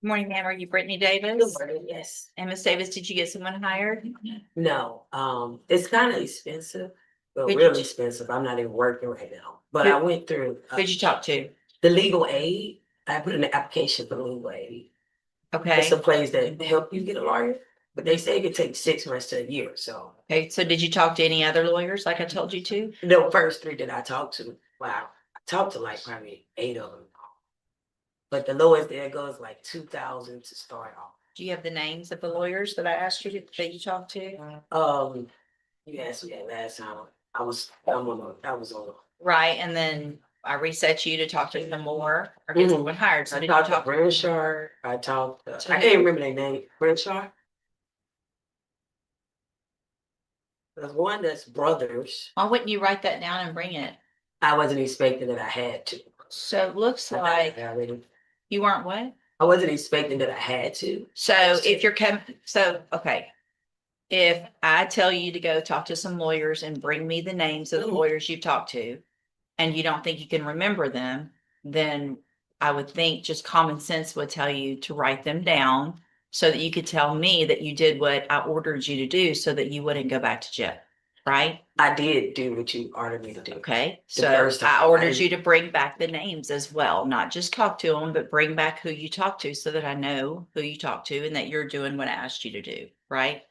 Good morning, ma'am. Are you Brittany Good Davis? morning, yes. And Miss Davis, did you get someone hired? No, it's kind of expensive, but Who'd you, really expensive. I'm not even working right now. But I who, went through who'd you talk to? the legal aid. I put in an application for legal aid. It's Okay. a place that help you get a lawyer, but they say it could take 6 months to a year. So Okay. So did you talk to any other lawyers like I told you to? the first three that I talked to, wow, I talked to like probably 8 of them. But the lowest there goes like 2,000 to start off. Do you have the names of the lawyers that I asked you that you talked to? You asked me that last time. I was on. Right. And then I reset you to talk to them more or get someone hired. So I did you talked to talk to? Brenshaw. I can't remember their name. Brenshaw. There's one that's brothers. Why wouldn't you write that down and bring it? I wasn't expecting that I had to. So it looks like you weren't what? I wasn't expecting that I had to. So if you're okay. If I tell you to go talk to some lawyers and bring me the names of the lawyers you've talked to, and you don't think you can remember them, then I would think just common sense would tell you to write them down so that you could tell me that you did what I ordered you to do so that you wouldn't go back to jail, right? I did do what you ordered me to do. Okay, The so first time, I I ordered didn't- you to bring back the names as well, not just talk to them, but bring back who you talked to so that I know who you talked to and that you're doing what I asked you to do, right?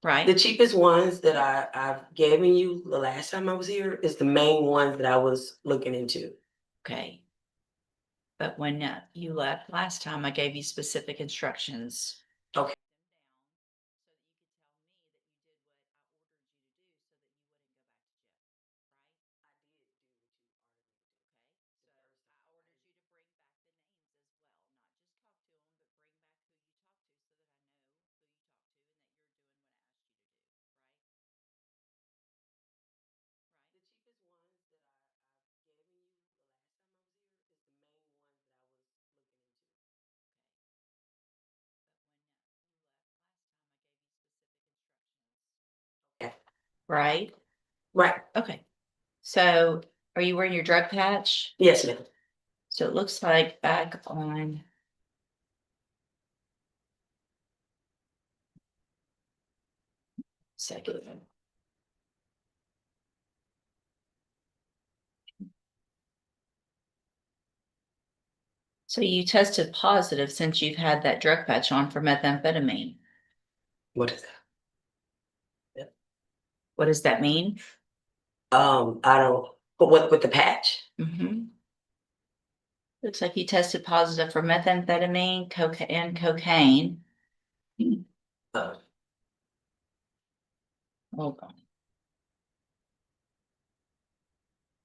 Right? The cheapest ones that I've given you the last time I was here is the main ones that I was looking into. Okay. But when you left last time, I gave you specific instructions. Okay. Right? Right. Okay. So are you wearing your drug patch? Yes, ma'am. So it looks like back on. Second. So you tested positive since you've had that drug patch on for methamphetamine. What is that? What does that mean? I don't. But what with the patch? Mm-hmm. Looks like you tested positive for methamphetamine, cocaine, and cocaine. Uh, Hold on.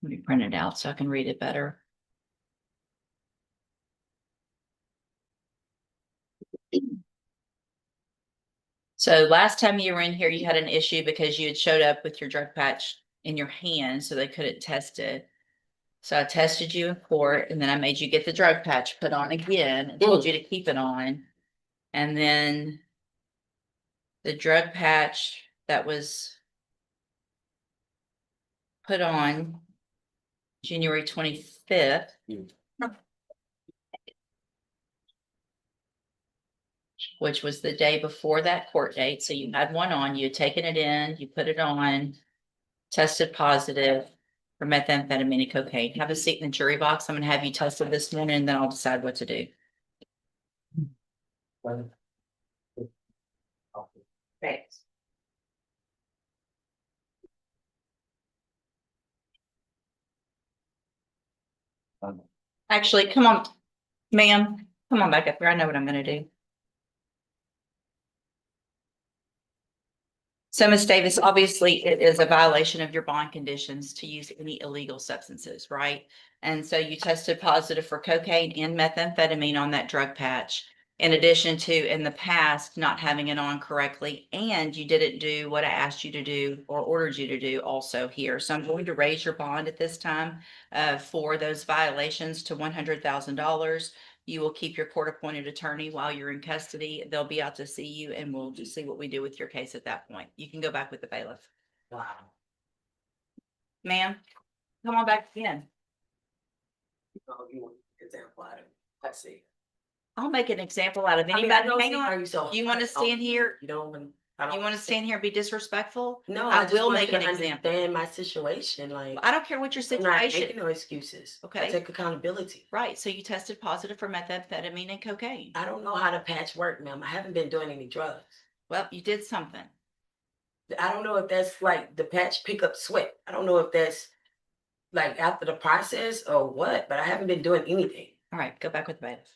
Let me print it out so I can read it better. So last time you were in here, you had an issue because you had showed up with your drug patch in your hand, so they couldn't test it. So I tested you in court, and then I made you get the drug patch put on again and told you to keep it on. And then the drug patch that was put on January 25th. Which was the day before that court date. So you had one on, you had taken it in, you put it on, tested positive for methamphetamine and cocaine. Have a seat in the jury box. I'm gonna have you tested this morning and then I'll decide what to do. Thanks. Actually, come on, ma'am, come on back up here. I know what I'm gonna do. So, Ms. Davis, obviously it is a violation of your bond conditions to use any illegal substances, right? And so you tested positive for cocaine and methamphetamine on that drug patch. In addition to in the past not having it on correctly, and you didn't do what I asked you to do or ordered you to do also here. So I'm going to raise your bond at this time for those violations to $100,000. You will keep your court-appointed attorney while you're in custody. They'll be out to see you, and we'll just see what we do with your case at that point. You can go back with the bailiff. Wow. Ma'am, come on back again. Oh, you want to get that water? I see. I'll make an example out of I mean, anybody. I don't Hang see how on. you so. You want to stand here? You don't want. I don't You want to stand here and be disrespectful? No, I I just will want make you an to example. understand my situation. Like, I don't care what your I'm not making situation. no excuses. I Okay. take accountability. Right. So you tested positive for methamphetamine and cocaine. I don't know how to patch work, ma'am. I haven't been doing any drugs. Well, you did something. I don't know if that's like the patch pick up sweat. I don't know if that's like after the process or what, but I haven't been doing anything. All right. Go back with the bailiff.